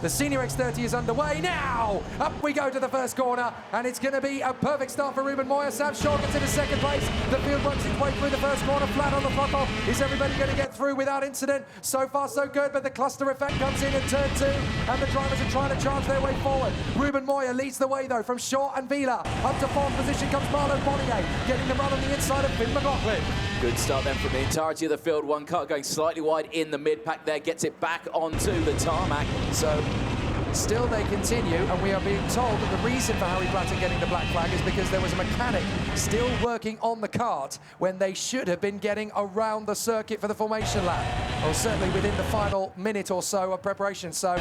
The Senior X30 is underway now. Up we go to the first corner, and it's going to be a perfect start for Ruben Moya. Sam Shaw gets into second place. The field works its way through the first corner, flat on the throttle. Is everybody going to get through without incident? So far, so good, but the cluster effect comes in at turn 2, and the drivers are trying to charge their way forward. Ruben Moya leads the way, though, from Shaw and Vila. Up to fourth position comes Marlon Bollier, getting the run on the inside of Finn McLaughlin. Good start then from the entirety of the field. One car going slightly wide in the mid-pack there, gets it back onto the tarmac. So still they continue, and we are being told that the reason for Harry Platten getting the black flag is because there was a mechanic still working on the kart when they should have been getting around the circuit for the formation lap, or certainly within the final minute or so of preparation. So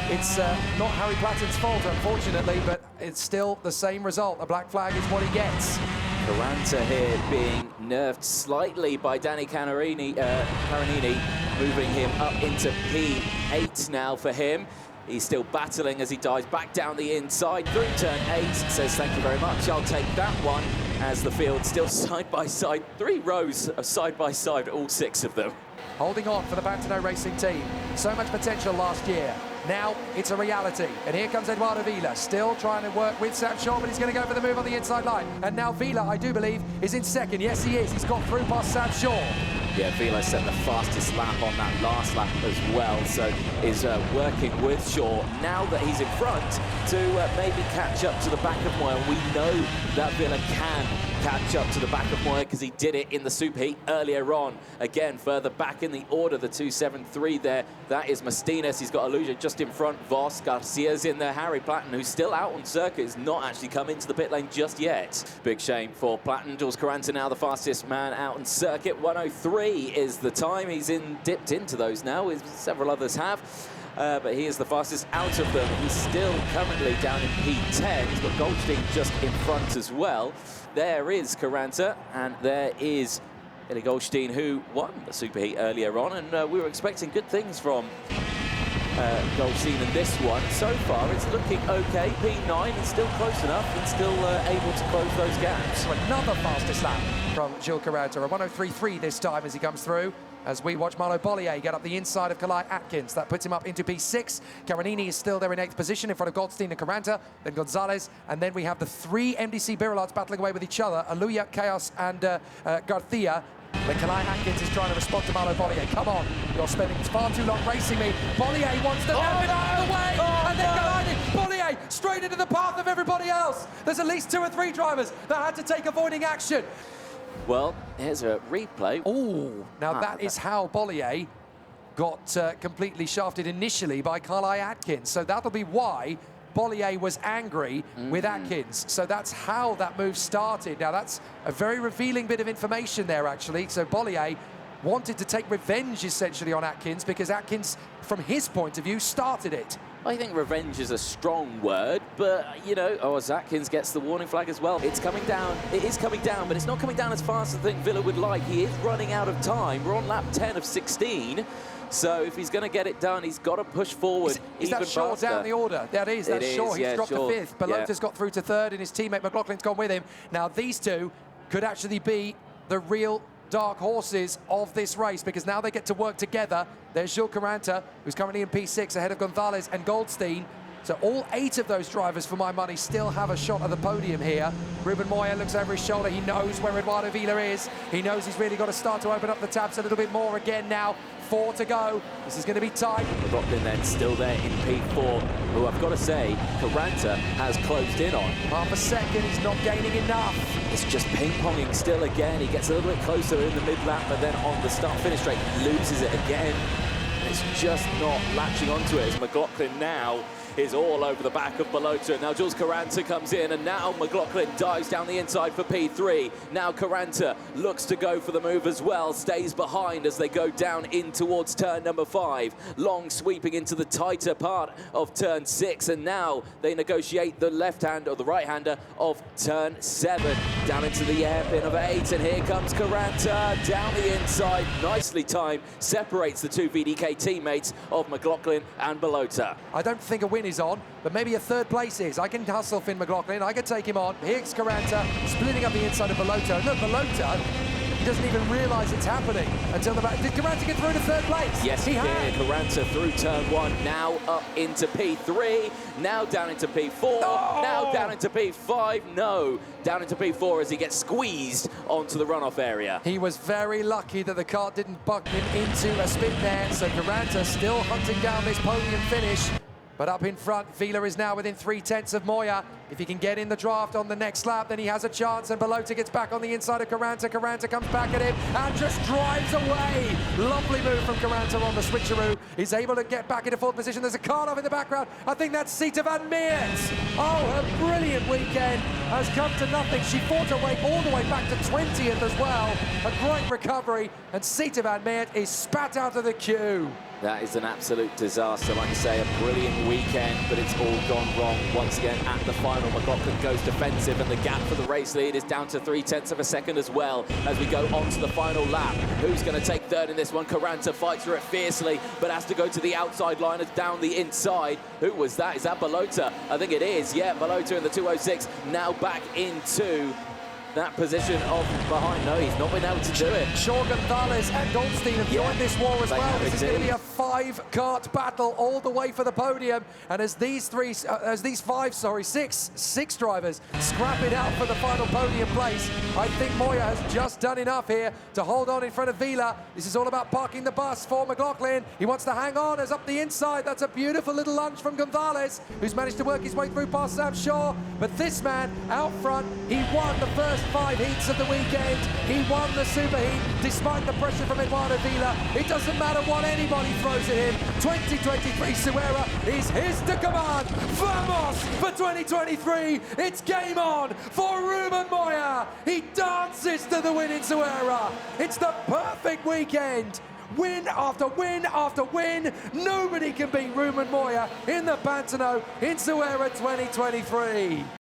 it's not Harry Platten's fault, unfortunately, but it's still the same result. A black flag is what he gets. Caranta here being nerfed slightly by Danny Carinini, moving him up into P8 now for him. He's still battling as he dives back down the inside through turn 8. Says thank you very much, I'll take that one. As the field still side by side, 3 rows of side by side, all 6 of them. Holding on for the Pantano Racing Team. So much potential last year. Now it's a reality. And here comes Eduardo Vila, still trying to work with Sam Shaw, but he's going to go for the move on the inside line. And now Vila, I do believe, is in second. Yes, he is. He's got through past Sam Shaw. Yeah, Vila set the fastest lap on that last lap as well, so is working with Shaw now that he's in front to maybe catch up to the back of Moya. We know that Vila can catch up to the back of Moya because he did it in the superheat earlier on. Again, further back in the order, the 273 there, that is Mastines. He's got Aluja just in front. Voss, Garcia's in there. Harry Platten, who's still out on circuit, has not actually come into the pit lane just yet. Big shame for Platten. Jules Caranta now the fastest man out on circuit. 1:03 is the time. He's dipped into those now, as several others have. But he is the fastest out of them. He's still currently down in P10. He's got Goldstein just in front as well. There is Caranta, and there is Eli Goldstein, who won the superheat earlier on, and we were expecting good things from Goldstein in this one. So far, it's looking okay. P9 is still close enough and still able to close those gaps. So another fastest lap from Jules Caranta, a 1:03.3 this time as he comes through. As we watch Marlon Bollier get up the inside of Kalai Atkins. That puts him up into P6. Carinini is still there in 8th position in front of Goldstein and Caranta, then Gonzalez, and then we have the 3 MDC Birolats battling away with each other, Aluya, Chaos, and Garcia. Then Kalai Atkins is trying to respond to Marlon Bollier. Come on, you're spending far too long racing me. Bollier wants to nab it out of the way, and then Bollier straight into the path of everybody else. There's at least 2 or 3 drivers that had to take avoiding action. Well, here's a replay. Oh, now that is how Bollier got completely shafted initially by Kalai Atkins. So that'll be why Bollier was angry with Atkins. So that's how that move started. Now that's a very revealing bit of information there, actually. So Bollier wanted to take revenge essentially on Atkins because Atkins, from his point of view, started it. I think revenge is a strong word, but, you know, as Atkins gets the warning flag as well. It's coming down. It is coming down, but it's not coming down as fast as I think Vila would like. He is running out of time. We're on lap 10 of 16. So if he's going to get it done, he's got to push forward. Is that Shaw down the order? That is, that's Shaw. He's dropped to 5th. Belota's got through to 3rd, and his teammate McLaughlin's gone with him. Now these two could actually be the real dark horses of this race, because now they get to work together. There's Jules Caranta, who's currently in P6 ahead of Gonzalez and Goldstein. So all 8 of those drivers, for my money, still have a shot at the podium here. Ruben Moya looks over his shoulder. He knows where Eduardo Vila is. He knows he's really got to start to open up the tabs a little bit more again now. 4 to go. This is going to be tight. McLaughlin then still there in P4, who I've got to say, Caranta has closed in on. Half a second, he's not gaining enough. It's just ping-ponging still again. He gets a little bit closer in the mid-lap, but then on the start-finish straight, loses it again. It's just not latching onto it as McLaughlin now is all over the back of Belota. Now Jules Caranta comes in, and now McLaughlin dives down the inside for P3. Now Caranta looks to go for the move as well, stays behind as they go down in towards turn number 5. Long sweeping into the tighter part of turn 6, and now they negotiate the left-hand or the right-hander of turn 7. Down into the hairpin of 8, and here comes Caranta down the inside. Nicely timed, separates the 2 VDK teammates of McLaughlin and Belota. I don't think a win is on, but maybe a 3rd place is. I can hustle Finn McLaughlin, I can take him on. Here's Caranta splitting up the inside of Belota. Look, Belota he doesn't even realise it's happening until the back. Did Caranta get through to third place? Yes, he did. had. Caranta through turn 1, now up into P3, now down into P4, now down into P5. No, down into P4 as he gets squeezed onto the runoff area. He was very lucky that the kart didn't buck him into a spin there, so Caranta still hunting down this podium finish. But up in front, Vila is now within 3/10 of Moya. If he can get in the draft on the next lap, then he has a chance, and Balota gets back on the inside of Caranta. Caranta comes back at him and just drives away. Lovely move from Caranta on the switcheroo. He's able to get back into fourth position. There's a car off in the background. I think that's Sita van Meert. Oh, her brilliant weekend has come to nothing. She fought her way all the way back to 20th as well. A great recovery, and Sita van Meert is spat out of the queue. That is an absolute disaster. Like I say, a brilliant weekend, but it's all gone wrong once again at the final. McLaughlin goes defensive, and the gap for the race lead is down to 0.3 of a second as well as we go on to the final lap. Who's going to take third in this one? Caranta fights for it fiercely, but has to go to the outside liners down the inside. Who was that? Is that Balota? I think it is. Yeah, Balota in the 206, now back into that position of behind. No, he's not been able to do it. Shaw Gonzalez and Goldstein have joined this war as well. This is going to be a 5-kart battle all the way for the podium. And as these six drivers scrap it out for the final podium place, I think Moya has just done enough here to hold on in front of Vila. This is all about parking the bus for McLaughlin. He wants to hang on as up the inside. That's a beautiful little lunge from Gonzalez, who's managed to work his way through past Sam Shaw. But this man out front, he won the first 5 heats of the weekend. He won the super heat despite the pressure from Eduardo Vila. It doesn't matter what anybody throws at him. 2023 Suera is his to command. Vamos for 2023. It's game on for Ruben Moya. He dances to the win in Suera. It's the perfect weekend. Win after win after win. Nobody can beat Ruben Moya in the Pantano in Suera 2023.